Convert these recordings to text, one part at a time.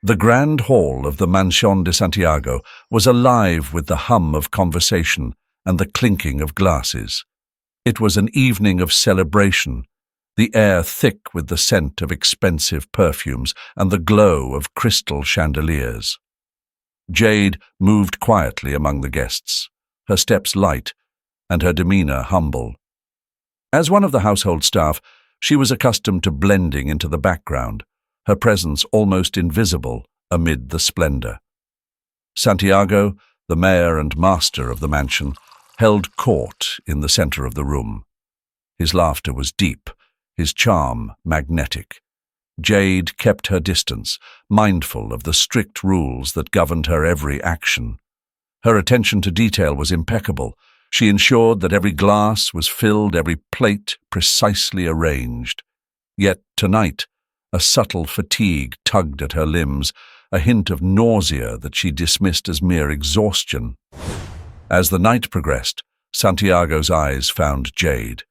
The grand hall of the Mansion de Santiago was alive with the hum of conversation and the clinking of glasses. It was an evening of celebration, the air thick with the scent of expensive perfumes and the glow of crystal chandeliers. Jade moved quietly among the guests, her steps light and her demeanor humble. As one of the household staff, she was accustomed to blending into the background, her presence almost invisible amid the splendor. Santiago, the mayor and master of the mansion, held court in the center of the room. His laughter was deep, his charm magnetic. Jade kept her distance, mindful of the strict rules that governed her every action. Her attention to detail was impeccable. She ensured that every glass was filled, every plate precisely arranged. Yet tonight, a subtle fatigue tugged at her limbs, a hint of nausea that she dismissed as mere exhaustion. As the night progressed, Santiago's eyes found Jade.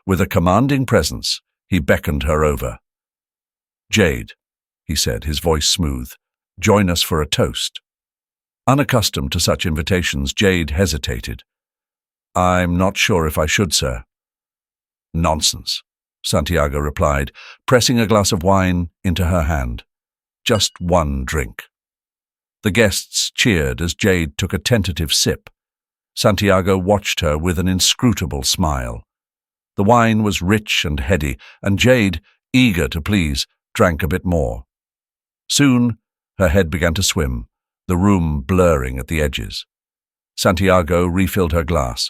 With a commanding presence, he beckoned her over. "Jade," he said, his voice smooth, "join us for a toast." Unaccustomed to such invitations, Jade hesitated. "I'm not sure if I should, sir." "Nonsense," Santiago replied, pressing a glass of wine into her hand. "Just one drink." The guests cheered as Jade took a tentative sip. Santiago watched her with an inscrutable smile. The wine was rich and heady, and Jade, eager to please, drank a bit more. Soon, her head began to swim, the room blurring at the edges. Santiago refilled her glass,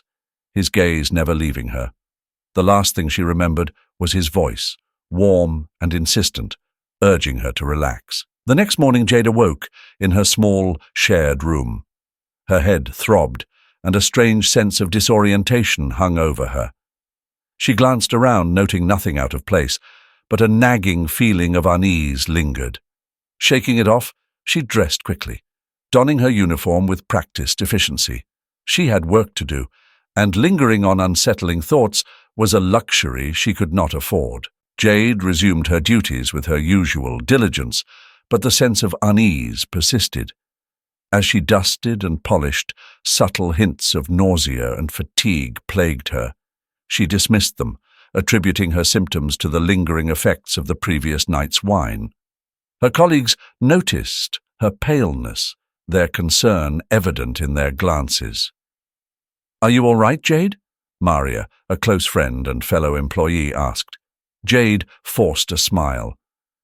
his gaze never leaving her. The last thing she remembered was his voice, warm and insistent, urging her to relax. The next morning Jade awoke in her small, shared room. Her head throbbed, and a strange sense of disorientation hung over her. She glanced around, noting nothing out of place, but a nagging feeling of unease lingered. Shaking it off, she dressed quickly, donning her uniform with practiced efficiency. She had work to do, and lingering on unsettling thoughts was a luxury she could not afford. Jade resumed her duties with her usual diligence, but the sense of unease persisted. As she dusted and polished, subtle hints of nausea and fatigue plagued her. She dismissed them, attributing her symptoms to the lingering effects of the previous night's wine. Her colleagues noticed her paleness, their concern evident in their glances. "Are you all right, Jade?" Maria, a close friend and fellow employee, asked. Jade forced a smile.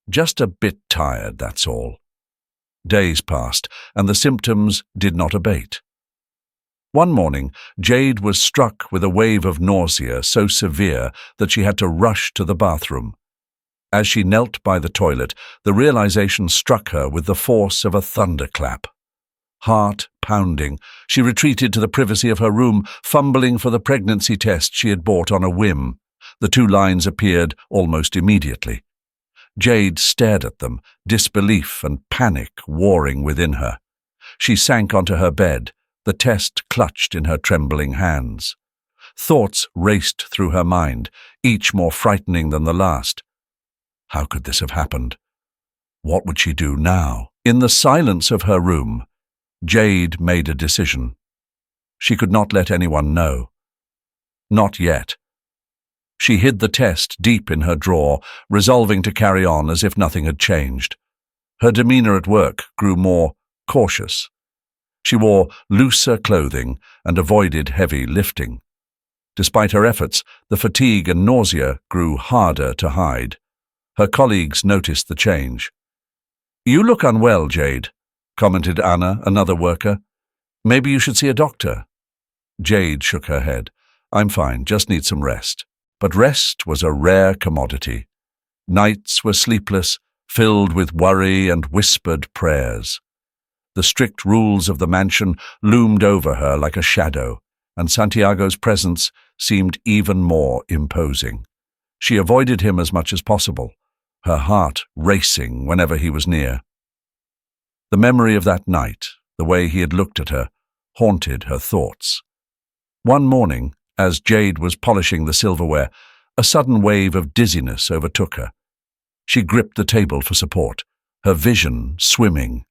"Just a bit tired, that's all." Days passed, and the symptoms did not abate. One morning, Jade was struck with a wave of nausea so severe that she had to rush to the bathroom. As she knelt by the toilet, the realization struck her with the force of a thunderclap. Heart pounding, she retreated to the privacy of her room, fumbling for the pregnancy test she had bought on a whim. The 2 lines appeared almost immediately. Jade stared at them, disbelief and panic warring within her. She sank onto her bed, the test clutched in her trembling hands. Thoughts raced through her mind, each more frightening than the last. How could this have happened? What would she do now? In the silence of her room, Jade made a decision. She could not let anyone know. Not yet. She hid the test deep in her drawer, resolving to carry on as if nothing had changed. Her demeanor at work grew more cautious. She wore looser clothing and avoided heavy lifting. Despite her efforts, the fatigue and nausea grew harder to hide. Her colleagues noticed the change. "You look unwell, Jade," commented Anna, another worker. "Maybe you should see a doctor." Jade shook her head. "I'm fine, just need some rest." But rest was a rare commodity. Nights were sleepless, filled with worry and whispered prayers. The strict rules of the mansion loomed over her like a shadow, and Santiago's presence seemed even more imposing. She avoided him as much as possible, her heart racing whenever he was near. The memory of that night, the way he had looked at her, haunted her thoughts. One morning, as Jade was polishing the silverware, a sudden wave of dizziness overtook her. She gripped the table for support, her vision swimming.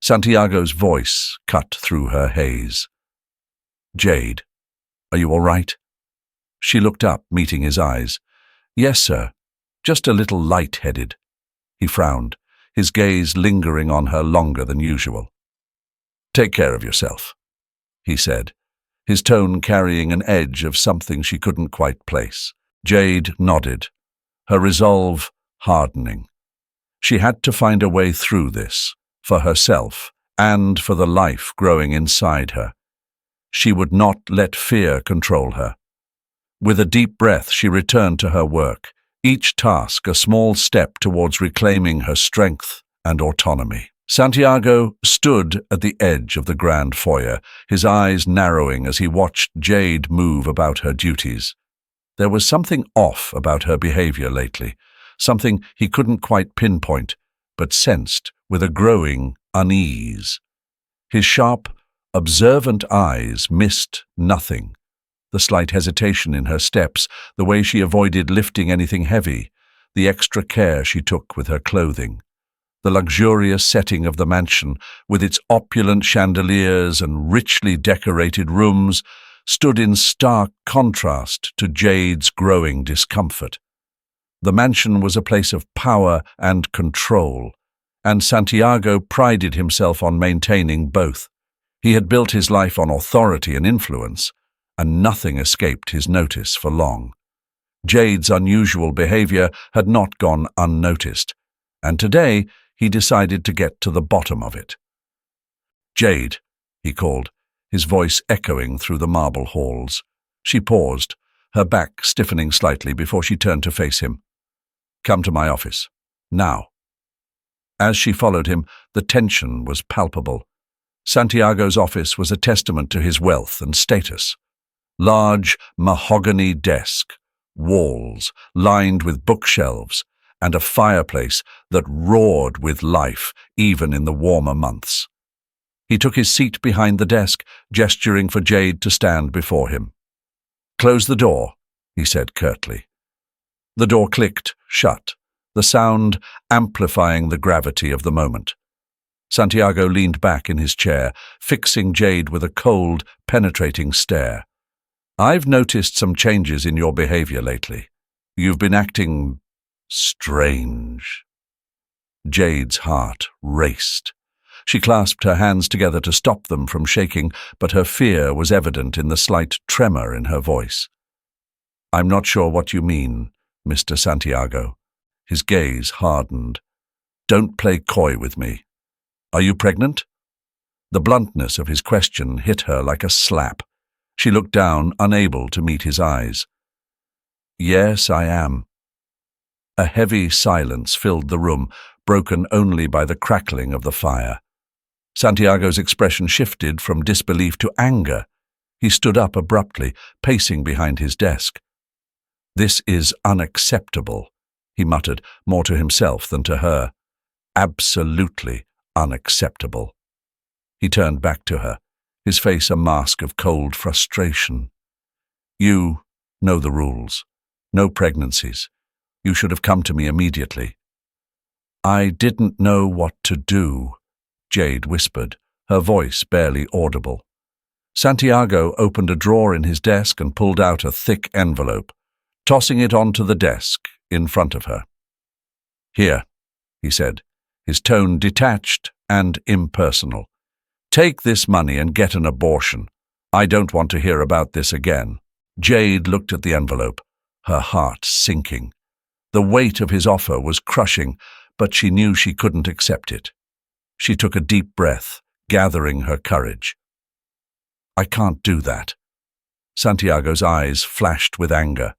Santiago's voice cut through her haze. "Jade, are you all right?" She looked up, meeting his eyes. "Yes, sir. Just a little light-headed." He frowned, his gaze lingering on her longer than usual. "Take care of yourself," he said, his tone carrying an edge of something she couldn't quite place. Jade nodded, her resolve hardening. She had to find a way through this, for herself and for the life growing inside her. She would not let fear control her. With a deep breath, she returned to her work, each task a small step towards reclaiming her strength and autonomy. Santiago stood at the edge of the grand foyer, his eyes narrowing as he watched Jade move about her duties. There was something off about her behavior lately, something he couldn't quite pinpoint, but sensed with a growing unease. His sharp, observant eyes missed nothing. The slight hesitation in her steps, the way she avoided lifting anything heavy, the extra care she took with her clothing. The luxurious setting of the mansion, with its opulent chandeliers and richly decorated rooms, stood in stark contrast to Jade's growing discomfort. The mansion was a place of power and control, and Santiago prided himself on maintaining both. He had built his life on authority and influence, and nothing escaped his notice for long. Jade's unusual behavior had not gone unnoticed, and today he decided to get to the bottom of it. "Jade," he called, his voice echoing through the marble halls. She paused, her back stiffening slightly before she turned to face him. "Come to my office. Now." As she followed him, the tension was palpable. Santiago's office was a testament to his wealth and status. Large mahogany desk, walls lined with bookshelves, and a fireplace that roared with life even in the warmer months. He took his seat behind the desk, gesturing for Jade to stand before him. "Close the door," he said curtly. The door clicked shut, the sound amplifying the gravity of the moment. Santiago leaned back in his chair, fixing Jade with a cold, penetrating stare. "I've noticed some changes in your behavior lately. You've been acting strange." Jade's heart raced. She clasped her hands together to stop them from shaking, but her fear was evident in the slight tremor in her voice. "I'm not sure what you mean, Mr. Santiago." His gaze hardened. "Don't play coy with me. Are you pregnant?" The bluntness of his question hit her like a slap. She looked down, unable to meet his eyes. "Yes, I am." A heavy silence filled the room, broken only by the crackling of the fire. Santiago's expression shifted from disbelief to anger. He stood up abruptly, pacing behind his desk. "This is unacceptable," he muttered, more to himself than to her. "Absolutely unacceptable." He turned back to her, his face a mask of cold frustration. "You know the rules. No pregnancies. You should have come to me immediately." "I didn't know what to do," Jade whispered, her voice barely audible. Santiago opened a drawer in his desk and pulled out a thick envelope, tossing it onto the desk in front of her. "Here," he said, his tone detached and impersonal. "Take this money and get an abortion. I don't want to hear about this again." Jade looked at the envelope, her heart sinking. The weight of his offer was crushing, but she knew she couldn't accept it. She took a deep breath, gathering her courage. "I can't do that." Santiago's eyes flashed with anger.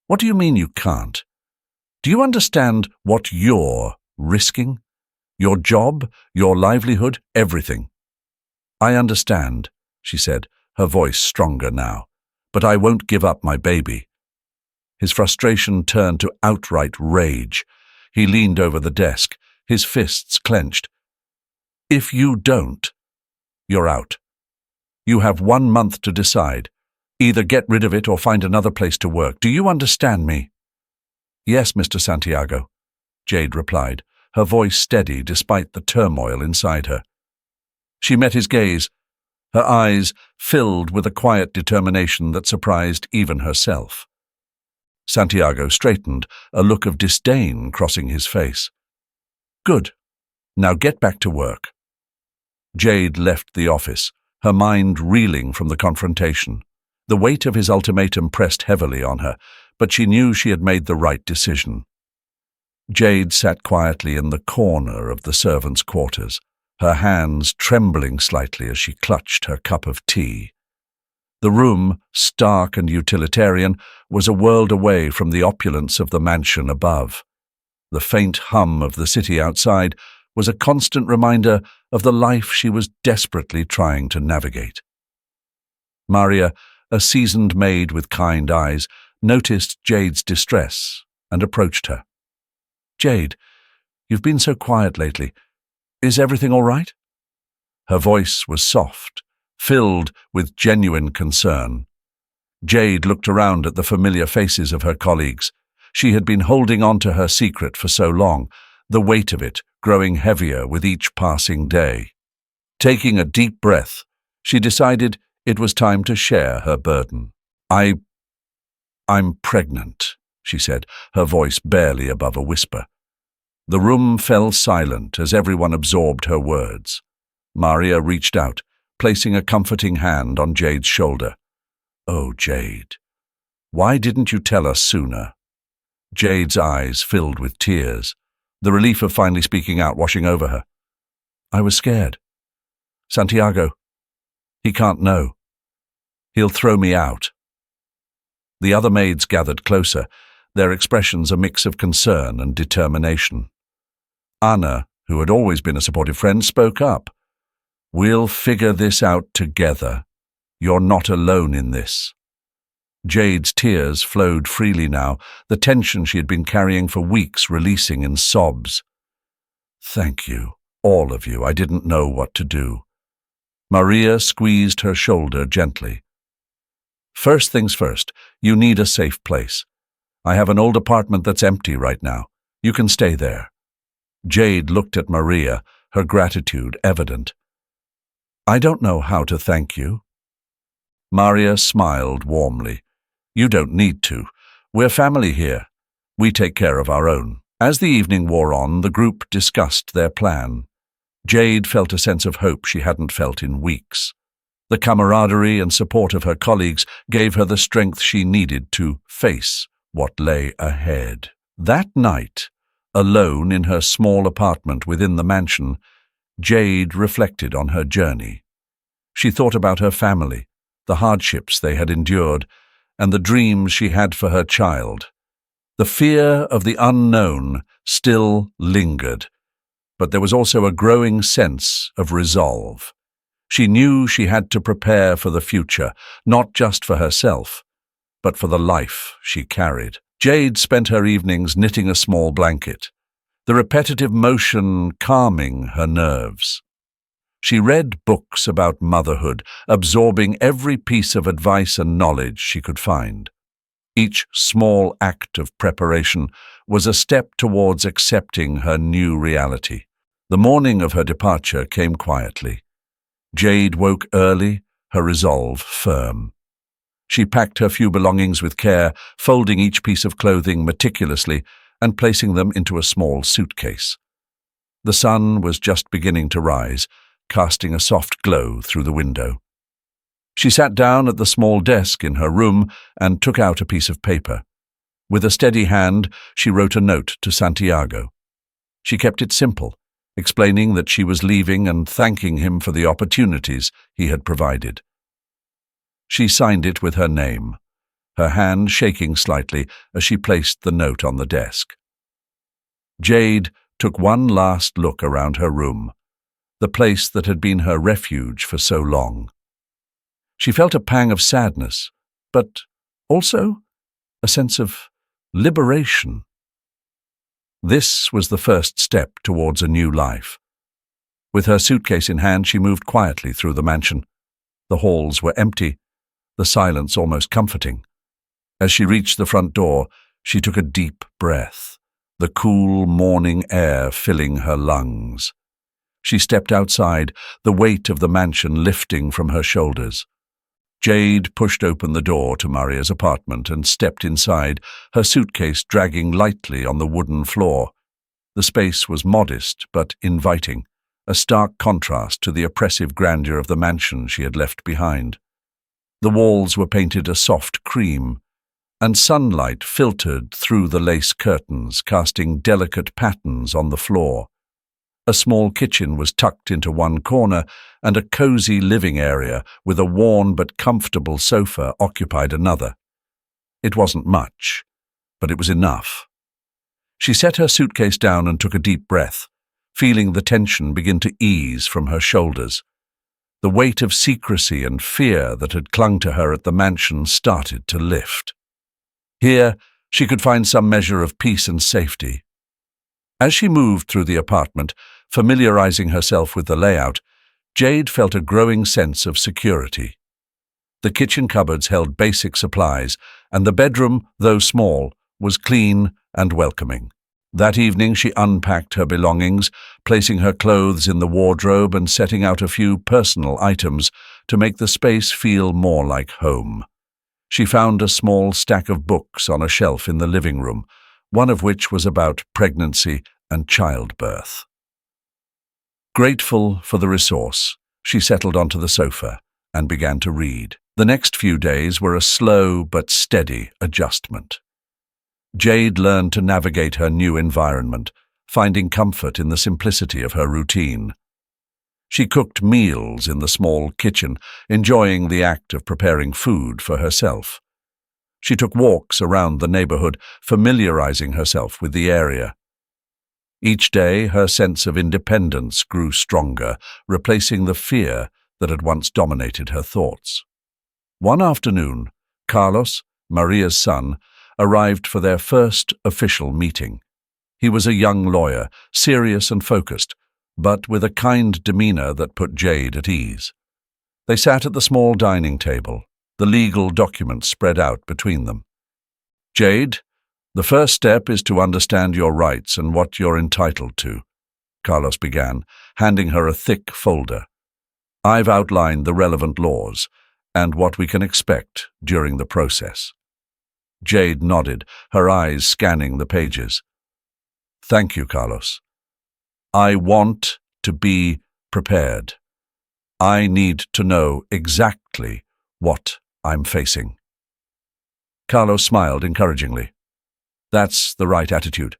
"What do you mean you can't? Do you understand what you're risking? Your job, your livelihood, everything." "I understand," she said, her voice stronger now, "but I won't give up my baby." His frustration turned to outright rage. He leaned over the desk, his fists clenched. "If you don't, you're out. You have 1 month to decide. Either get rid of it or find another place to work. Do you understand me?" "Yes, Mr. Santiago," Jade replied, her voice steady despite the turmoil inside her. She met his gaze, her eyes filled with a quiet determination that surprised even herself. Santiago straightened, a look of disdain crossing his face. "Good. Now get back to work." Jade left the office, her mind reeling from the confrontation. The weight of his ultimatum pressed heavily on her, but she knew she had made the right decision. Jade sat quietly in the corner of the servants' quarters, her hands trembling slightly as she clutched her cup of tea. The room, stark and utilitarian, was a world away from the opulence of the mansion above. The faint hum of the city outside was a constant reminder of the life she was desperately trying to navigate. Maria, a seasoned maid with kind eyes, noticed Jade's distress and approached her. "Jade, you've been so quiet lately. Is everything all right?" Her voice was soft, filled with genuine concern. Jade looked around at the familiar faces of her colleagues. She had been holding on to her secret for so long, the weight of it growing heavier with each passing day. Taking a deep breath, she decided it was time to share her burden. I'm pregnant," she said, her voice barely above a whisper. The room fell silent as everyone absorbed her words. Maria reached out, placing a comforting hand on Jade's shoulder. "Oh, Jade, why didn't you tell us sooner?" Jade's eyes filled with tears, the relief of finally speaking out washing over her. "I was scared. Santiago, he can't know. He'll throw me out." The other maids gathered closer, their expressions a mix of concern and determination. Anna, who had always been a supportive friend, spoke up. "We'll figure this out together. You're not alone in this." Jade's tears flowed freely now, the tension she had been carrying for weeks releasing in sobs. "Thank you, all of you. I didn't know what to do." Maria squeezed her shoulder gently. "First things first, you need a safe place. I have an old apartment that's empty right now. You can stay there." Jade looked at Maria, her gratitude evident. "I don't know how to thank you." Maria smiled warmly. "You don't need to. We're family here. We take care of our own." As the evening wore on, the group discussed their plan. Jade felt a sense of hope she hadn't felt in weeks. The camaraderie and support of her colleagues gave her the strength she needed to face what lay ahead. That night, alone in her small apartment within the mansion, Jade reflected on her journey. She thought about her family, the hardships they had endured, and the dreams she had for her child. The fear of the unknown still lingered, but there was also a growing sense of resolve. She knew she had to prepare for the future, not just for herself, but for the life she carried. Jade spent her evenings knitting a small blanket, the repetitive motion calming her nerves. She read books about motherhood, absorbing every piece of advice and knowledge she could find. Each small act of preparation was a step towards accepting her new reality. The morning of her departure came quietly. Jade woke early, her resolve firm. She packed her few belongings with care, folding each piece of clothing meticulously and placing them into a small suitcase. The sun was just beginning to rise, casting a soft glow through the window. She sat down at the small desk in her room and took out a piece of paper. With a steady hand, she wrote a note to Santiago. She kept it simple, explaining that she was leaving and thanking him for the opportunities he had provided. She signed it with her name, her hand shaking slightly as she placed the note on the desk. Jade took one last look around her room, the place that had been her refuge for so long. She felt a pang of sadness, but also a sense of liberation. This was the first step towards a new life. With her suitcase in hand, she moved quietly through the mansion. The halls were empty, the silence almost comforting. As she reached the front door, she took a deep breath. the cool morning air filling her lungs. She stepped outside, the weight of the mansion lifting from her shoulders. Jade pushed open the door to Maria's apartment and stepped inside, her suitcase dragging lightly on the wooden floor. The space was modest but inviting, a stark contrast to the oppressive grandeur of the mansion she had left behind. The walls were painted a soft cream, and sunlight filtered through the lace curtains, casting delicate patterns on the floor. A small kitchen was tucked into one corner, and a cozy living area with a worn but comfortable sofa occupied another. It wasn't much, but it was enough. She set her suitcase down and took a deep breath, feeling the tension begin to ease from her shoulders. The weight of secrecy and fear that had clung to her at the mansion started to lift. Here, she could find some measure of peace and safety. As she moved through the apartment, familiarizing herself with the layout, Jade felt a growing sense of security. The kitchen cupboards held basic supplies, and the bedroom, though small, was clean and welcoming. That evening she unpacked her belongings, placing her clothes in the wardrobe and setting out a few personal items to make the space feel more like home. She found a small stack of books on a shelf in the living room, one of which was about pregnancy and childbirth. Grateful for the resource, she settled onto the sofa and began to read. The next few days were a slow but steady adjustment. Jade learned to navigate her new environment, finding comfort in the simplicity of her routine. She cooked meals in the small kitchen, enjoying the act of preparing food for herself. She took walks around the neighborhood, familiarizing herself with the area. Each day, her sense of independence grew stronger, replacing the fear that had once dominated her thoughts. One afternoon, Carlos, Maria's son, arrived for their first official meeting. He was a young lawyer, serious and focused, but with a kind demeanor that put Jade at ease. They sat at the small dining table, the legal documents spread out between them. "Jade, the first step is to understand your rights and what you're entitled to," Carlos began, handing her a thick folder. "I've outlined the relevant laws and what we can expect during the process." Jade nodded, her eyes scanning the pages. "Thank you, Carlos. I want to be prepared. I need to know exactly what I'm facing." Carlos smiled encouragingly. "That's the right attitude.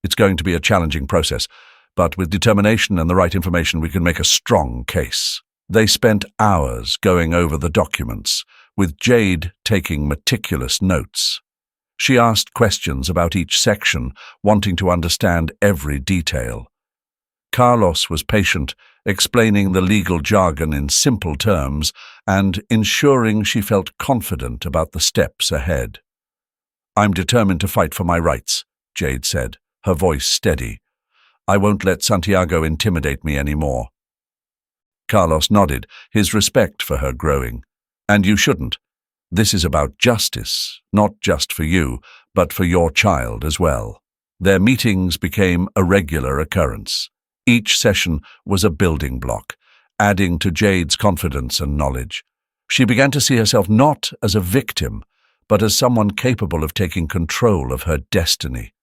It's going to be a challenging process, but with determination and the right information we can make a strong case." They spent hours going over the documents, with Jade taking meticulous notes. She asked questions about each section, wanting to understand every detail. Carlos was patient, explaining the legal jargon in simple terms and ensuring she felt confident about the steps ahead. "I'm determined to fight for my rights," Jade said, her voice steady. "I won't let Santiago intimidate me anymore." Carlos nodded, his respect for her growing. "And you shouldn't. This is about justice, not just for you, but for your child as well." Their meetings became a regular occurrence. Each session was a building block, adding to Jade's confidence and knowledge. She began to see herself not as a victim, but as someone capable of taking control of her destiny.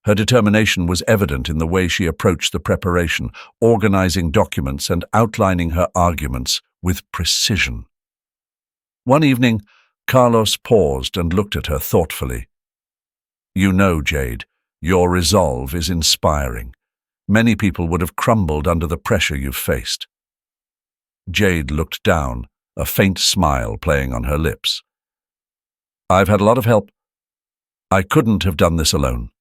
Her determination was evident in the way she approached the preparation, organizing documents and outlining her arguments with precision. One evening, Carlos paused and looked at her thoughtfully. "You know, Jade, your resolve is inspiring. Many people would have crumbled under the pressure you've faced." Jade looked down, a faint smile playing on her lips. "I've had a lot of help. I couldn't have done this alone."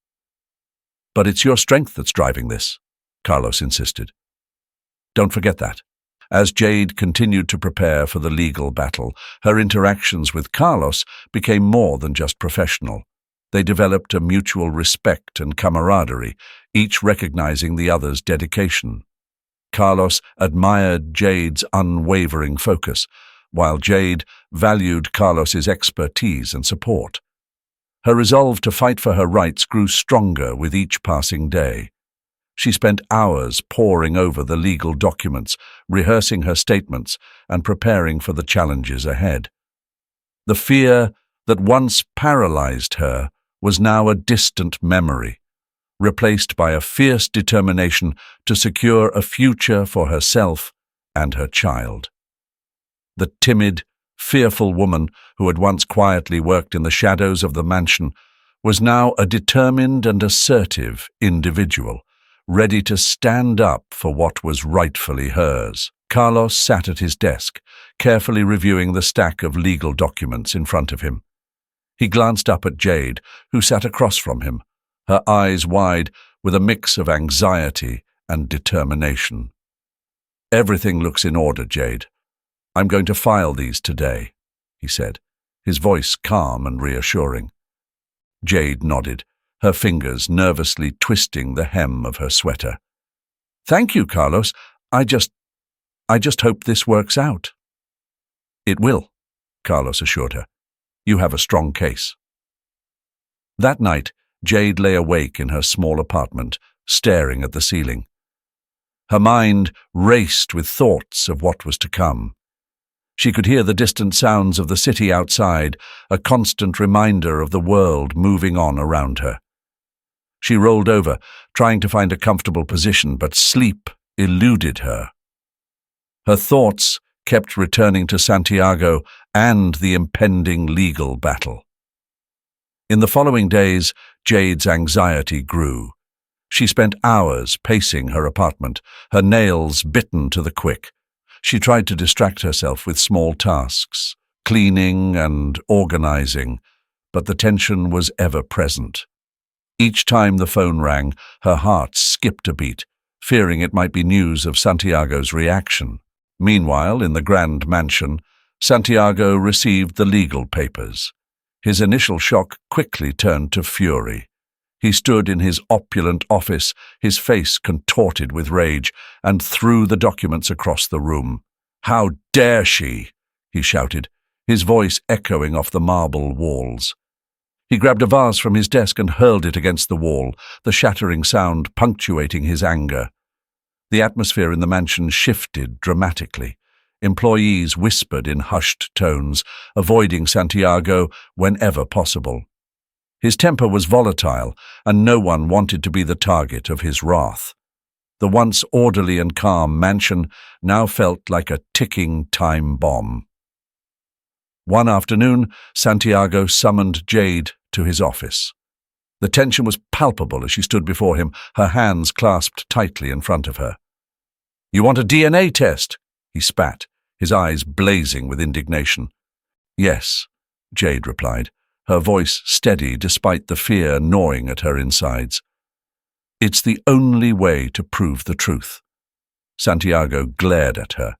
"But it's your strength that's driving this," Carlos insisted. "Don't forget that." As Jade continued to prepare for the legal battle, her interactions with Carlos became more than just professional. They developed a mutual respect and camaraderie, each recognizing the other's dedication. Carlos admired Jade's unwavering focus, while Jade valued Carlos's expertise and support. Her resolve to fight for her rights grew stronger with each passing day. She spent hours poring over the legal documents, rehearsing her statements, and preparing for the challenges ahead. The fear that once paralyzed her was now a distant memory, replaced by a fierce determination to secure a future for herself and her child. The timid, fearful woman who had once quietly worked in the shadows of the mansion was now a determined and assertive individual, ready to stand up for what was rightfully hers. Carlos sat at his desk, carefully reviewing the stack of legal documents in front of him. He glanced up at Jade, who sat across from him, her eyes wide with a mix of anxiety and determination. "Everything looks in order, Jade. I'm going to file these today," he said, his voice calm and reassuring. Jade nodded, her fingers nervously twisting the hem of her sweater. "Thank you, Carlos. I just hope this works out." "It will," Carlos assured her. "You have a strong case." That night, Jade lay awake in her small apartment, staring at the ceiling. Her mind raced with thoughts of what was to come. She could hear the distant sounds of the city outside, a constant reminder of the world moving on around her. She rolled over, trying to find a comfortable position, but sleep eluded her. Her thoughts kept returning to Santiago and the impending legal battle. In the following days, Jade's anxiety grew. She spent hours pacing her apartment, her nails bitten to the quick. She tried to distract herself with small tasks, cleaning and organizing, but the tension was ever present. Each time the phone rang, her heart skipped a beat, fearing it might be news of Santiago's reaction. Meanwhile, in the grand mansion, Santiago received the legal papers. His initial shock quickly turned to fury. He stood in his opulent office, his face contorted with rage, and threw the documents across the room. "How dare she!" he shouted, his voice echoing off the marble walls. He grabbed a vase from his desk and hurled it against the wall, the shattering sound punctuating his anger. The atmosphere in the mansion shifted dramatically. Employees whispered in hushed tones, avoiding Santiago whenever possible. His temper was volatile, and no one wanted to be the target of his wrath. The once orderly and calm mansion now felt like a ticking time bomb. One afternoon, Santiago summoned Jade to his office. The tension was palpable as she stood before him, her hands clasped tightly in front of her. "You want a DNA test?" he spat, his eyes blazing with indignation. "Yes," Jade replied, her voice steady despite the fear gnawing at her insides. "It's the only way to prove the truth." Santiago glared at her,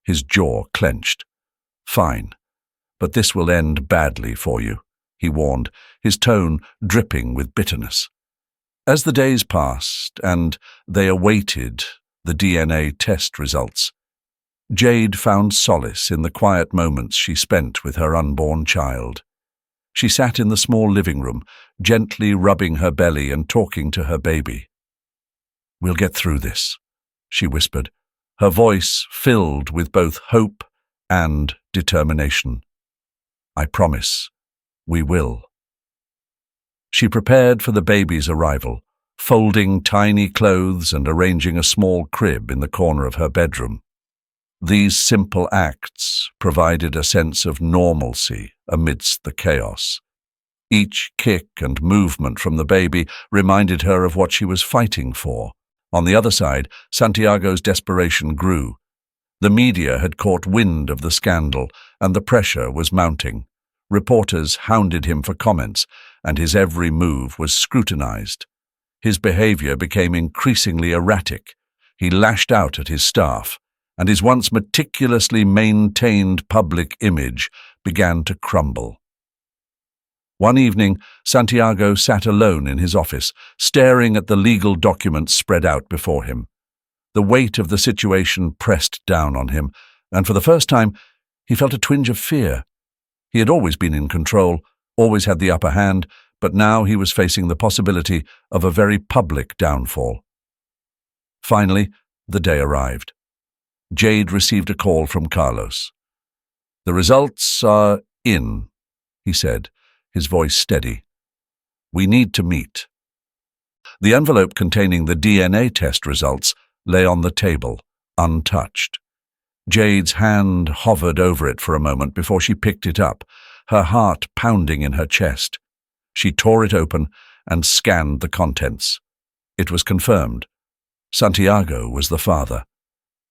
his jaw clenched. "Fine, but this will end badly for you," he warned, his tone dripping with bitterness. As the days passed and they awaited the DNA test results, Jade found solace in the quiet moments she spent with her unborn child. She sat in the small living room, gently rubbing her belly and talking to her baby. "We'll get through this," she whispered, her voice filled with both hope and determination. "I promise, we will." She prepared for the baby's arrival, folding tiny clothes and arranging a small crib in the corner of her bedroom. These simple acts provided a sense of normalcy amidst the chaos. Each kick and movement from the baby reminded her of what she was fighting for. On the other side, Santiago's desperation grew. The media had caught wind of the scandal, and the pressure was mounting. Reporters hounded him for comments, and his every move was scrutinized. His behavior became increasingly erratic. He lashed out at his staff, and his once meticulously maintained public image began to crumble. One evening, Santiago sat alone in his office, staring at the legal documents spread out before him. The weight of the situation pressed down on him, and for the first time, he felt a twinge of fear. He had always been in control, always had the upper hand, but now he was facing the possibility of a very public downfall. Finally, the day arrived. Jade received a call from Carlos. "The results are in," he said, his voice steady. "We need to meet." The envelope containing the DNA test results lay on the table, untouched. Jade's hand hovered over it for a moment before she picked it up, her heart pounding in her chest. She tore it open and scanned the contents. It was confirmed. Santiago was the father.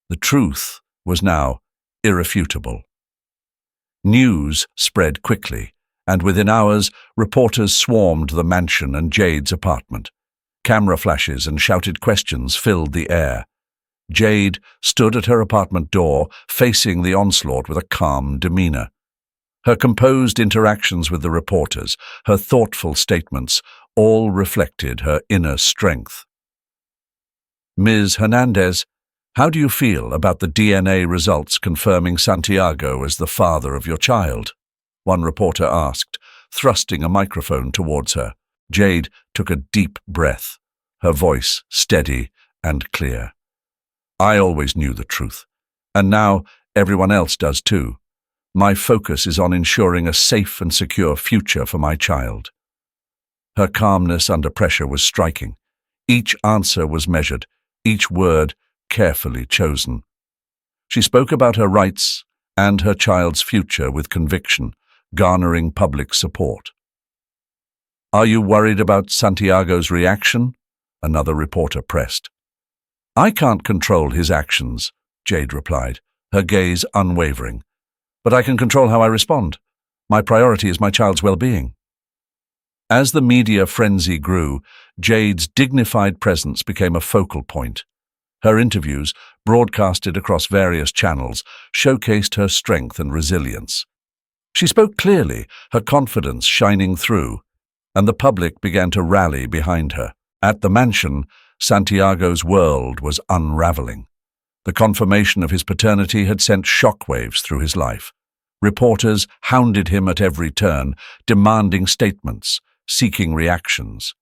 The truth was now irrefutable. News spread quickly, and within hours, reporters swarmed the mansion and Jade's apartment. Camera flashes and shouted questions filled the air. Jade stood at her apartment door, facing the onslaught with a calm demeanor. Her composed interactions with the reporters, her thoughtful statements, all reflected her inner strength. "Ms. Hernandez, how do you feel about the DNA results confirming Santiago as the father of your child?" one reporter asked, thrusting a microphone towards her. Jade took a deep breath, her voice steady and clear. "I always knew the truth, and now everyone else does too. My focus is on ensuring a safe and secure future for my child." Her calmness under pressure was striking. Each answer was measured, each word carefully chosen. She spoke about her rights and her child's future with conviction, garnering public support. "Are you worried about Santiago's reaction?" another reporter pressed. "I can't control his actions," Jade replied, her gaze unwavering. "But I can control how I respond. My priority is my child's well-being." As the media frenzy grew, Jade's dignified presence became a focal point. Her interviews, broadcasted across various channels, showcased her strength and resilience. She spoke clearly, her confidence shining through, and the public began to rally behind her. At the mansion, Santiago's world was unraveling. The confirmation of his paternity had sent shockwaves through his life. Reporters hounded him at every turn, demanding statements, seeking reactions.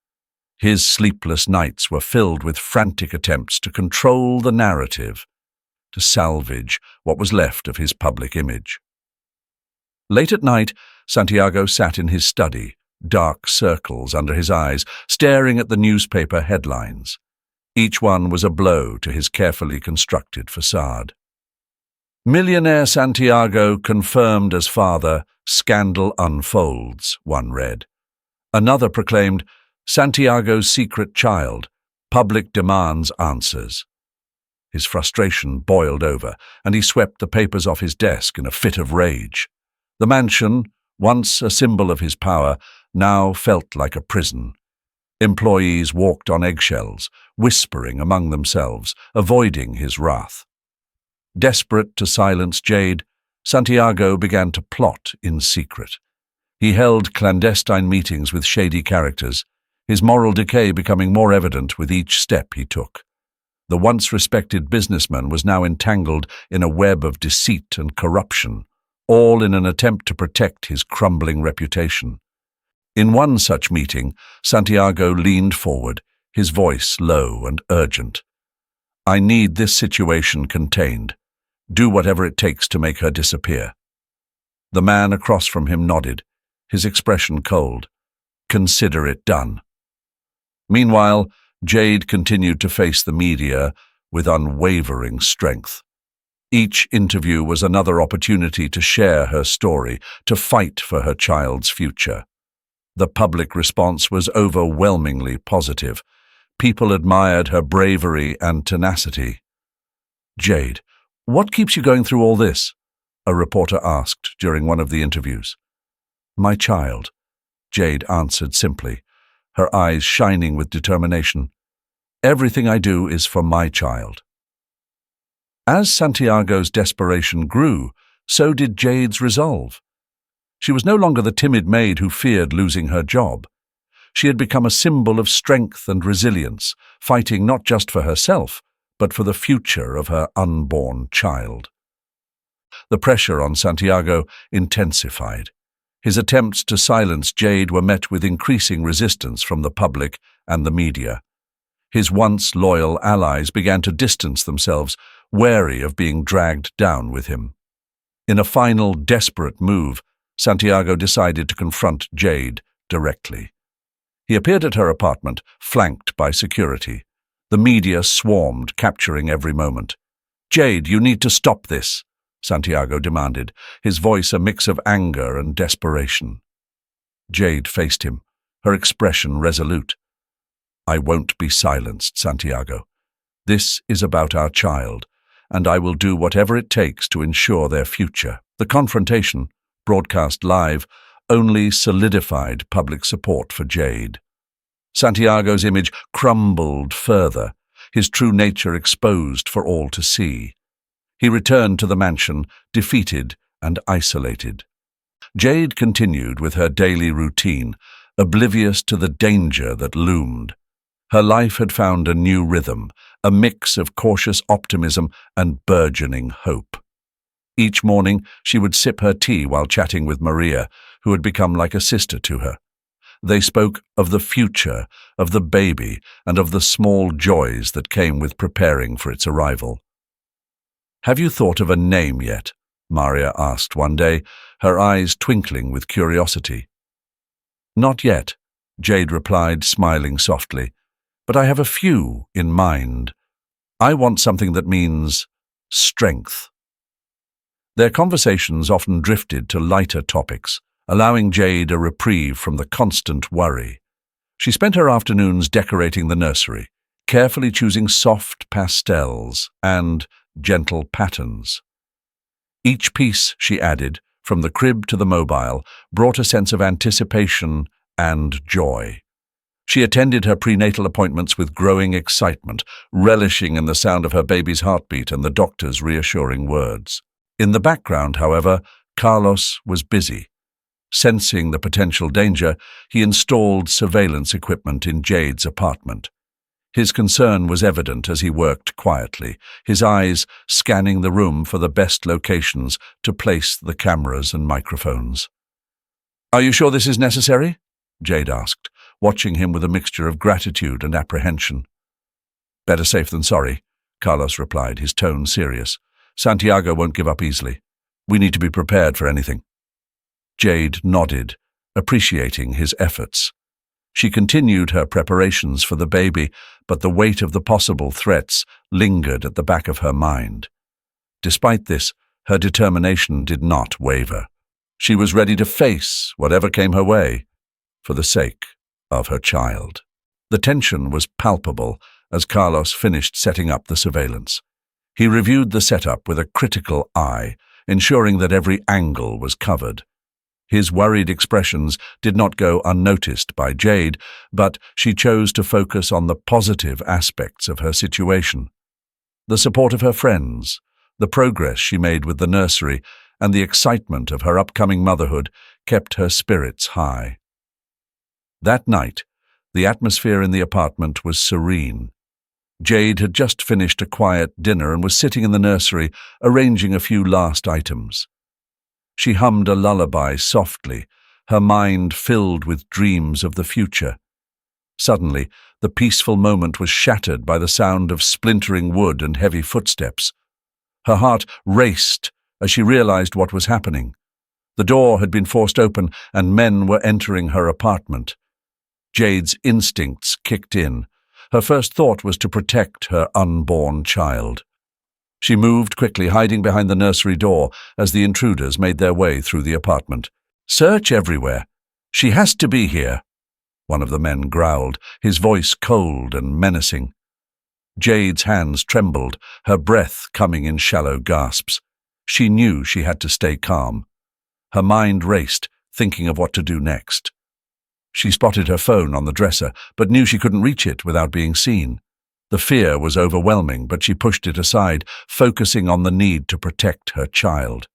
His sleepless nights were filled with frantic attempts to control the narrative, to salvage what was left of his public image. Late at night, Santiago sat in his study, dark circles under his eyes, staring at the newspaper headlines. Each one was a blow to his carefully constructed facade. "Millionaire Santiago confirmed as father, scandal unfolds," one read. Another proclaimed, "Santiago's secret child, public demands answers." His frustration boiled over, and he swept the papers off his desk in a fit of rage. The mansion, once a symbol of his power, now felt like a prison. Employees walked on eggshells, whispering among themselves, avoiding his wrath. Desperate to silence Jade, Santiago began to plot in secret. He held clandestine meetings with shady characters, his moral decay becoming more evident with each step he took. The once respected businessman was now entangled in a web of deceit and corruption, all in an attempt to protect his crumbling reputation. In one such meeting, Santiago leaned forward, his voice low and urgent. "I need this situation contained. Do whatever it takes to make her disappear." The man across from him nodded, his expression cold. "Consider it done." Meanwhile, Jade continued to face the media with unwavering strength. Each interview was another opportunity to share her story, to fight for her child's future. The public response was overwhelmingly positive. People admired her bravery and tenacity. "Jade, what keeps you going through all this?" a reporter asked during one of the interviews. "My child," Jade answered simply, her eyes shining with determination. "Everything I do is for my child." As Santiago's desperation grew, so did Jade's resolve. She was no longer the timid maid who feared losing her job. She had become a symbol of strength and resilience, fighting not just for herself, but for the future of her unborn child. The pressure on Santiago intensified. His attempts to silence Jade were met with increasing resistance from the public and the media. His once loyal allies began to distance themselves, wary of being dragged down with him. In a final, desperate move, Santiago decided to confront Jade directly. He appeared at her apartment, flanked by security. The media swarmed, capturing every moment. "Jade, you need to stop this," Santiago demanded, his voice a mix of anger and desperation. Jade faced him, her expression resolute. "I won't be silenced, Santiago. This is about our child, and I will do whatever it takes to ensure their future." The confrontation, broadcast live, only solidified public support for Jade. Santiago's image crumbled further, his true nature exposed for all to see. He returned to the mansion, defeated and isolated. Jade continued with her daily routine, oblivious to the danger that loomed. Her life had found a new rhythm, a mix of cautious optimism and burgeoning hope. Each morning, she would sip her tea while chatting with Maria, who had become like a sister to her. They spoke of the future, of the baby, and of the small joys that came with preparing for its arrival. "Have you thought of a name yet?" Maria asked one day, her eyes twinkling with curiosity. "Not yet," Jade replied, smiling softly, "but I have a few in mind. I want something that means strength." Their conversations often drifted to lighter topics, allowing Jade a reprieve from the constant worry. She spent her afternoons decorating the nursery, carefully choosing soft pastels and gentle patterns. Each piece she added, from the crib to the mobile, brought a sense of anticipation and joy. She attended her prenatal appointments with growing excitement, relishing in the sound of her baby's heartbeat and the doctor's reassuring words. In the background, however, Carlos was busy. Sensing the potential danger, he installed surveillance equipment in Jade's apartment. His concern was evident as he worked quietly, his eyes scanning the room for the best locations to place the cameras and microphones. "Are you sure this is necessary?" Jade asked, watching him with a mixture of gratitude and apprehension. "Better safe than sorry," Carlos replied, his tone serious. "Santiago won't give up easily. We need to be prepared for anything." Jade nodded, appreciating his efforts. She continued her preparations for the baby, but the weight of the possible threats lingered at the back of her mind. Despite this, her determination did not waver. She was ready to face whatever came her way, for the sake of her child. The tension was palpable as Carlos finished setting up the surveillance. He reviewed the setup with a critical eye, ensuring that every angle was covered. His worried expressions did not go unnoticed by Jade, but she chose to focus on the positive aspects of her situation. The support of her friends, the progress she made with the nursery, and the excitement of her upcoming motherhood kept her spirits high. That night, the atmosphere in the apartment was serene. Jade had just finished a quiet dinner and was sitting in the nursery, arranging a few last items. She hummed a lullaby softly, her mind filled with dreams of the future. Suddenly, the peaceful moment was shattered by the sound of splintering wood and heavy footsteps. Her heart raced as she realized what was happening. The door had been forced open and men were entering her apartment. Jade's instincts kicked in. Her first thought was to protect her unborn child. She moved quickly, hiding behind the nursery door as the intruders made their way through the apartment. "Search everywhere. She has to be here," one of the men growled, his voice cold and menacing. Jade's hands trembled, her breath coming in shallow gasps. She knew she had to stay calm. Her mind raced, thinking of what to do next. She spotted her phone on the dresser, but knew she couldn't reach it without being seen. The fear was overwhelming, but she pushed it aside, focusing on the need to protect her child.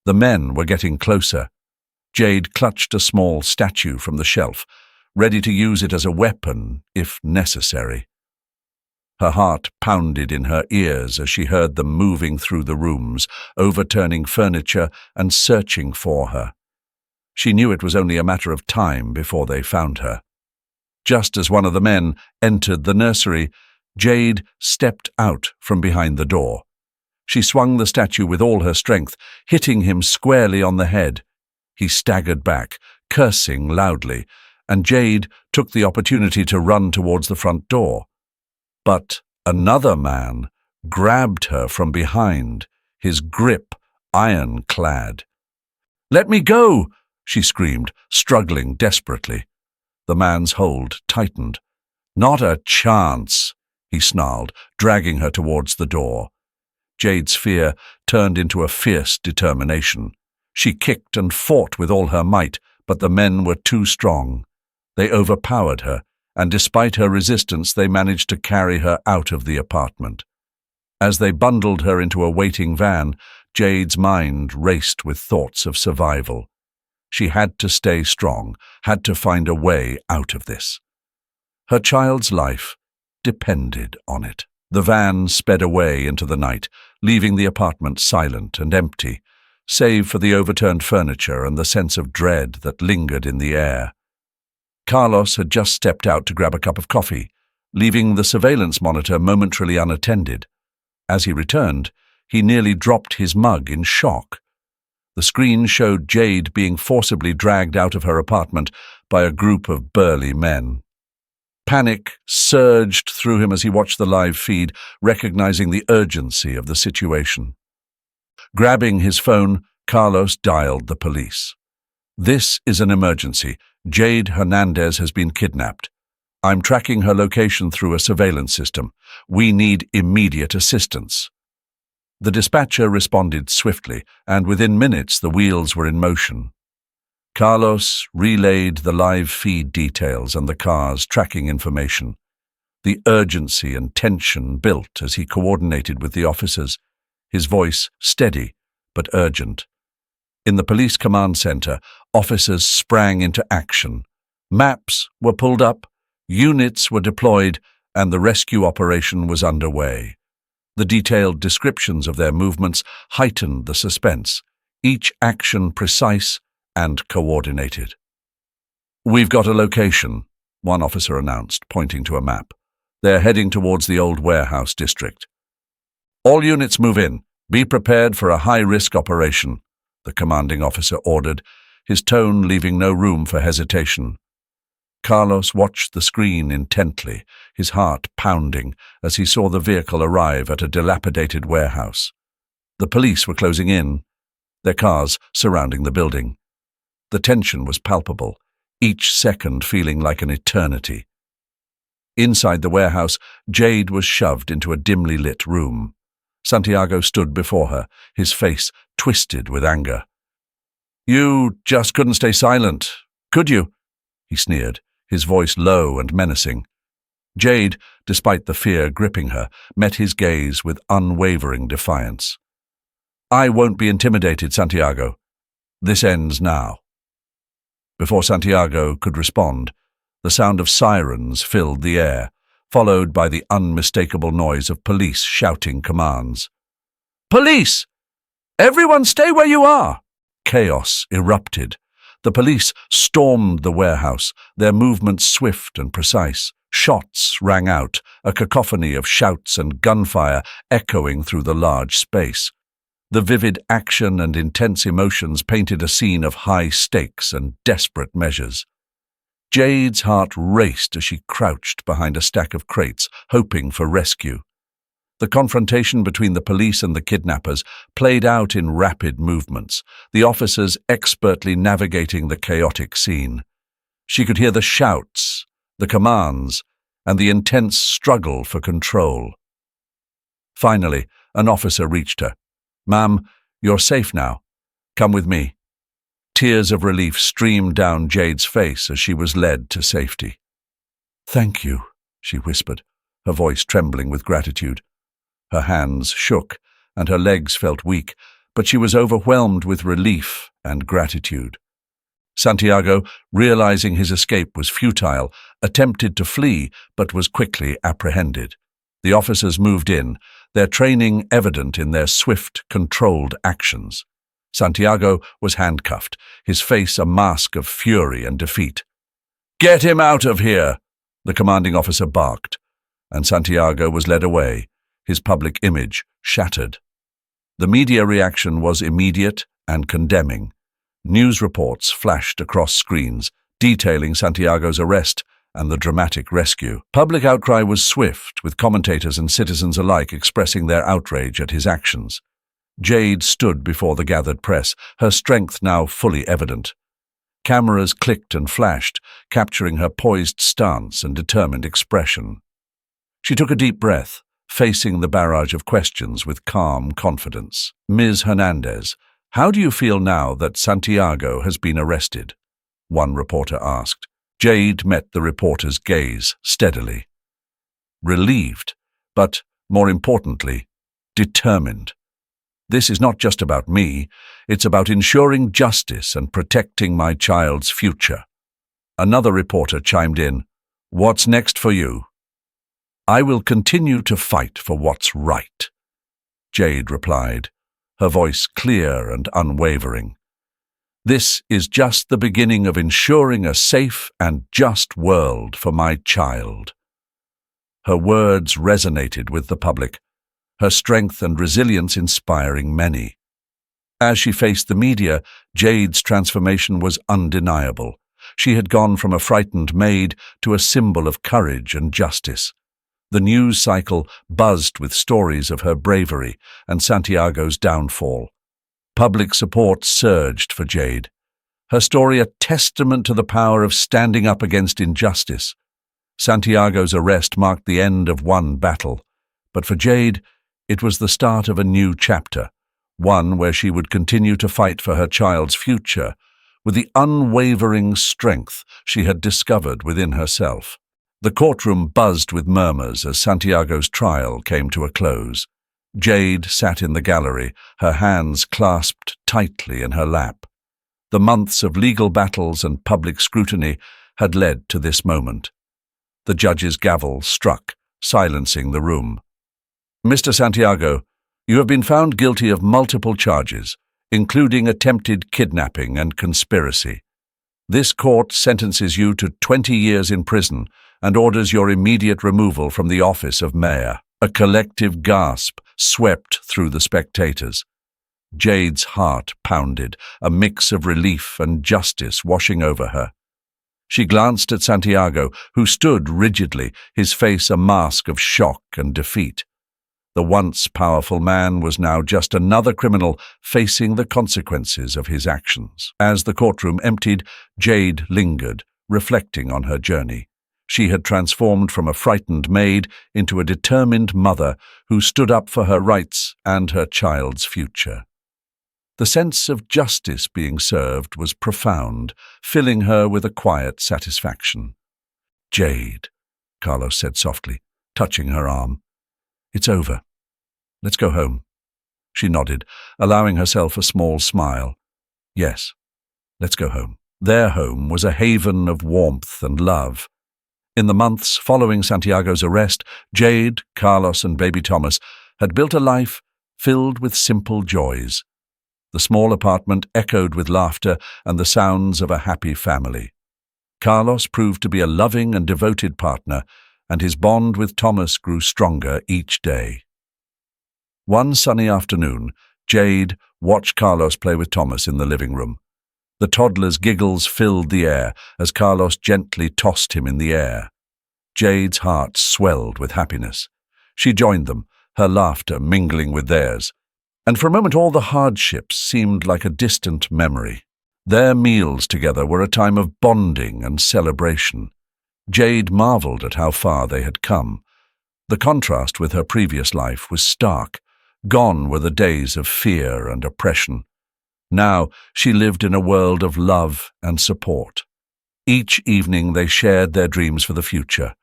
The men were getting closer. Jade clutched a small statue from the shelf, ready to use it as a weapon if necessary. Her heart pounded in her ears as she heard them moving through the rooms, overturning furniture and searching for her. She knew it was only a matter of time before they found her. Just as one of the men entered the nursery, Jade stepped out from behind the door. She swung the statue with all her strength, hitting him squarely on the head. He staggered back, cursing loudly, and Jade took the opportunity to run towards the front door. But another man grabbed her from behind, his grip ironclad. "Let me go!" she screamed, struggling desperately. The man's hold tightened. "Not a chance," he snarled, dragging her towards the door. Jade's fear turned into a fierce determination. She kicked and fought with all her might, but the men were too strong. They overpowered her, and despite her resistance, they managed to carry her out of the apartment. As they bundled her into a waiting van, Jade's mind raced with thoughts of survival. She had to stay strong, had to find a way out of this. Her child's life depended on it. The van sped away into the night, leaving the apartment silent and empty, save for the overturned furniture and the sense of dread that lingered in the air. Carlos had just stepped out to grab a cup of coffee, leaving the surveillance monitor momentarily unattended. As he returned, he nearly dropped his mug in shock. The screen showed Jade being forcibly dragged out of her apartment by a group of burly men. Panic surged through him as he watched the live feed, recognizing the urgency of the situation. Grabbing his phone, Carlos dialed the police. "This is an emergency. Jade Hernandez has been kidnapped. I'm tracking her location through a surveillance system. We need immediate assistance." The dispatcher responded swiftly, and within minutes the wheels were in motion. Carlos relayed the live feed details and the car's tracking information. The urgency and tension built as he coordinated with the officers, his voice steady but urgent. In the police command center, officers sprang into action. Maps were pulled up, units were deployed, and the rescue operation was underway. The detailed descriptions of their movements heightened the suspense, each action precise and coordinated. "We've got a location," one officer announced, pointing to a map. "They're heading towards the old warehouse district." "All units move in. Be prepared for a high-risk operation," the commanding officer ordered, his tone leaving no room for hesitation. Carlos watched the screen intently, his heart pounding as he saw the vehicle arrive at a dilapidated warehouse. The police were closing in, their cars surrounding the building. The tension was palpable, each second feeling like an eternity. Inside the warehouse, Jade was shoved into a dimly lit room. Santiago stood before her, his face twisted with anger. "You just couldn't stay silent, could you?" he sneered, his voice low and menacing. Jade, despite the fear gripping her, met his gaze with unwavering defiance. "I won't be intimidated, Santiago. This ends now." Before Santiago could respond, the sound of sirens filled the air, followed by the unmistakable noise of police shouting commands. "Police! Everyone stay where you are!" Chaos erupted. The police stormed the warehouse, their movements swift and precise. Shots rang out, a cacophony of shouts and gunfire echoing through the large space. The vivid action and intense emotions painted a scene of high stakes and desperate measures. Jade's heart raced as she crouched behind a stack of crates, hoping for rescue. The confrontation between the police and the kidnappers played out in rapid movements, the officers expertly navigating the chaotic scene. She could hear the shouts, the commands, and the intense struggle for control. Finally, an officer reached her. "Ma'am, you're safe now. Come with me." Tears of relief streamed down Jade's face as she was led to safety. "Thank you," she whispered, her voice trembling with gratitude. Her hands shook, and her legs felt weak, but she was overwhelmed with relief and gratitude. Santiago, realizing his escape was futile, attempted to flee, but was quickly apprehended. The officers moved in, their training evident in their swift, controlled actions. Santiago was handcuffed, his face a mask of fury and defeat. "Get him out of here!" the commanding officer barked, and Santiago was led away, his public image shattered. The media reaction was immediate and condemning. News reports flashed across screens, detailing Santiago's arrest and the dramatic rescue. Public outcry was swift, with commentators and citizens alike expressing their outrage at his actions. Jade stood before the gathered press, her strength now fully evident. Cameras clicked and flashed, capturing her poised stance and determined expression. She took a deep breath, facing the barrage of questions with calm confidence. "Ms. Hernandez, how do you feel now that Santiago has been arrested?" one reporter asked. Jade met the reporter's gaze steadily. Relieved, but, more importantly, determined. "This is not just about me, it's about ensuring justice and protecting my child's future." Another reporter chimed in, "What's next for you?" "I will continue to fight for what's right," Jade replied, her voice clear and unwavering. "This is just the beginning of ensuring a safe and just world for my child." Her words resonated with the public, her strength and resilience inspiring many. As she faced the media, Jade's transformation was undeniable. She had gone from a frightened maid to a symbol of courage and justice. The news cycle buzzed with stories of her bravery and Santiago's downfall. Public support surged for Jade, her story a testament to the power of standing up against injustice. Santiago's arrest marked the end of one battle, but for Jade, it was the start of a new chapter, one where she would continue to fight for her child's future with the unwavering strength she had discovered within herself. The courtroom buzzed with murmurs as Santiago's trial came to a close. Jade sat in the gallery, her hands clasped tightly in her lap. The months of legal battles and public scrutiny had led to this moment. The judge's gavel struck, silencing the room. "Mr. Santiago, you have been found guilty of multiple charges, including attempted kidnapping and conspiracy. This court sentences you to 20 years in prison and orders your immediate removal from the office of mayor." A collective gasp swept through the spectators. Jade's heart pounded, a mix of relief and justice washing over her. She glanced at Santiago, who stood rigidly, his face a mask of shock and defeat. The once powerful man was now just another criminal facing the consequences of his actions. As the courtroom emptied, Jade lingered, reflecting on her journey. She had transformed from a frightened maid into a determined mother who stood up for her rights and her child's future. The sense of justice being served was profound, filling her with a quiet satisfaction. "Jade," Carlos said softly, touching her arm. "It's over. Let's go home." She nodded, allowing herself a small smile. "Yes, let's go home." Their home was a haven of warmth and love. In the months following Santiago's arrest, Jade, Carlos, and baby Thomas had built a life filled with simple joys. The small apartment echoed with laughter and the sounds of a happy family. Carlos proved to be a loving and devoted partner, and his bond with Thomas grew stronger each day. One sunny afternoon, Jade watched Carlos play with Thomas in the living room. The toddler's giggles filled the air as Carlos gently tossed him in the air. Jade's heart swelled with happiness. She joined them, her laughter mingling with theirs. And for a moment all the hardships seemed like a distant memory. Their meals together were a time of bonding and celebration. Jade marveled at how far they had come. The contrast with her previous life was stark. Gone were the days of fear and oppression. Now she lived in a world of love and support. Each evening they shared their dreams for the future,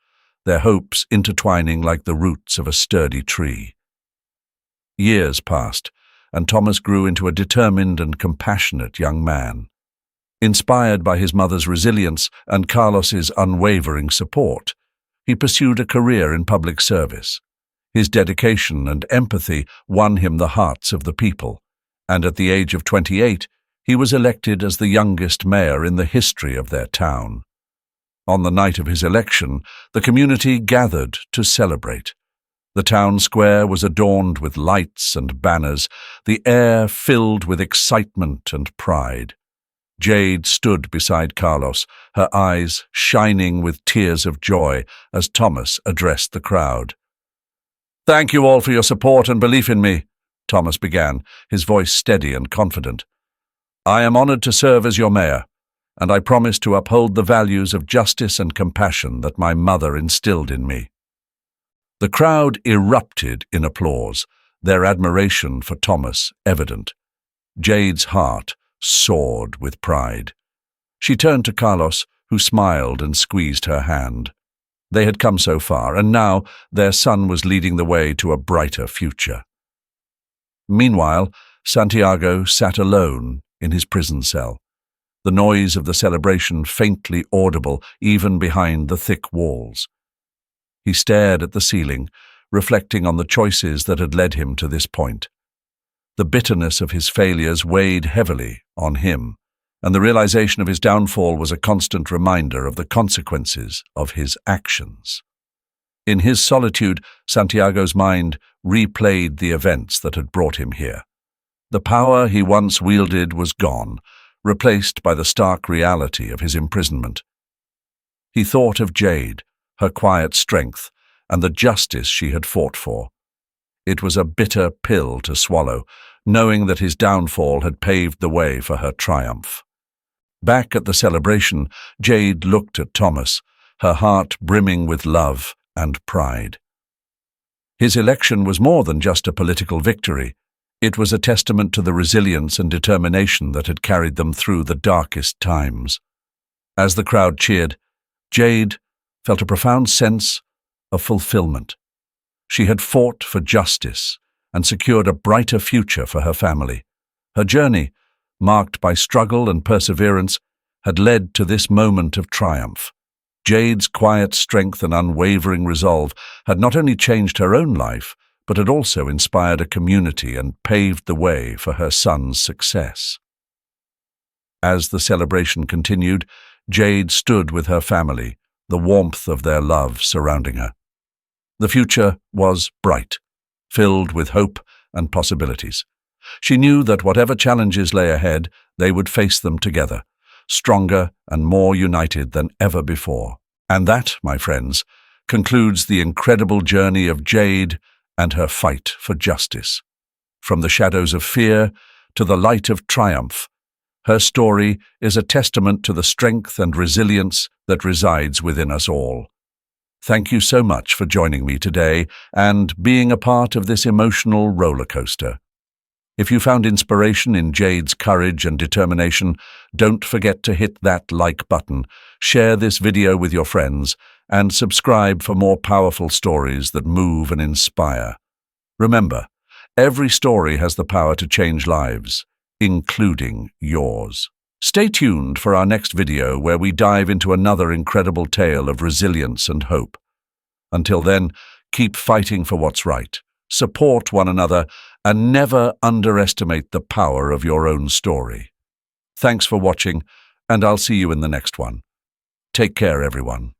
their hopes intertwining like the roots of a sturdy tree. Years passed, and Thomas grew into a determined and compassionate young man. Inspired by his mother's resilience and Carlos's unwavering support, he pursued a career in public service. His dedication and empathy won him the hearts of the people, and at the age of 28, he was elected as the youngest mayor in the history of their town. On the night of his election, the community gathered to celebrate. The town square was adorned with lights and banners, the air filled with excitement and pride. Jade stood beside Carlos, her eyes shining with tears of joy as Thomas addressed the crowd. "Thank you all for your support and belief in me," Thomas began, his voice steady and confident. "I am honored to serve as your mayor, and I promise to uphold the values of justice and compassion that my mother instilled in me." The crowd erupted in applause, their admiration for Thomas evident. Jade's heart soared with pride. She turned to Carlos, who smiled and squeezed her hand. They had come so far, and now their son was leading the way to a brighter future. Meanwhile, Santiago sat alone in his prison cell, the noise of the celebration faintly audible even behind the thick walls. He stared at the ceiling, reflecting on the choices that had led him to this point. The bitterness of his failures weighed heavily on him, and the realization of his downfall was a constant reminder of the consequences of his actions. In his solitude, Santiago's mind replayed the events that had brought him here. The power he once wielded was gone, replaced by the stark reality of his imprisonment. He thought of Jade, her quiet strength, and the justice she had fought for. It was a bitter pill to swallow, knowing that his downfall had paved the way for her triumph. Back at the celebration, Jade looked at Thomas, her heart brimming with love and pride. His election was more than just a political victory. It was a testament to the resilience and determination that had carried them through the darkest times. As the crowd cheered, Jade felt a profound sense of fulfillment. She had fought for justice and secured a brighter future for her family. Her journey, marked by struggle and perseverance, had led to this moment of triumph. Jade's quiet strength and unwavering resolve had not only changed her own life, but had also inspired a community and paved the way for her son's success. As the celebration continued, Jade stood with her family, the warmth of their love surrounding her. The future was bright, filled with hope and possibilities. She knew that whatever challenges lay ahead, they would face them together, stronger and more united than ever before. And that, my friends, concludes the incredible journey of Jade and her fight for justice. From the shadows of fear to the light of triumph, her story is a testament to the strength and resilience that resides within us all. Thank you so much for joining me today and being a part of this emotional roller coaster. If you found inspiration in Jade's courage and determination, don't forget to hit that like button, share this video with your friends, and subscribe for more powerful stories that move and inspire. Remember, every story has the power to change lives, including yours. Stay tuned for our next video where we dive into another incredible tale of resilience and hope. Until then, keep fighting for what's right, support one another, and never underestimate the power of your own story. Thanks for watching, and I'll see you in the next one. Take care, everyone.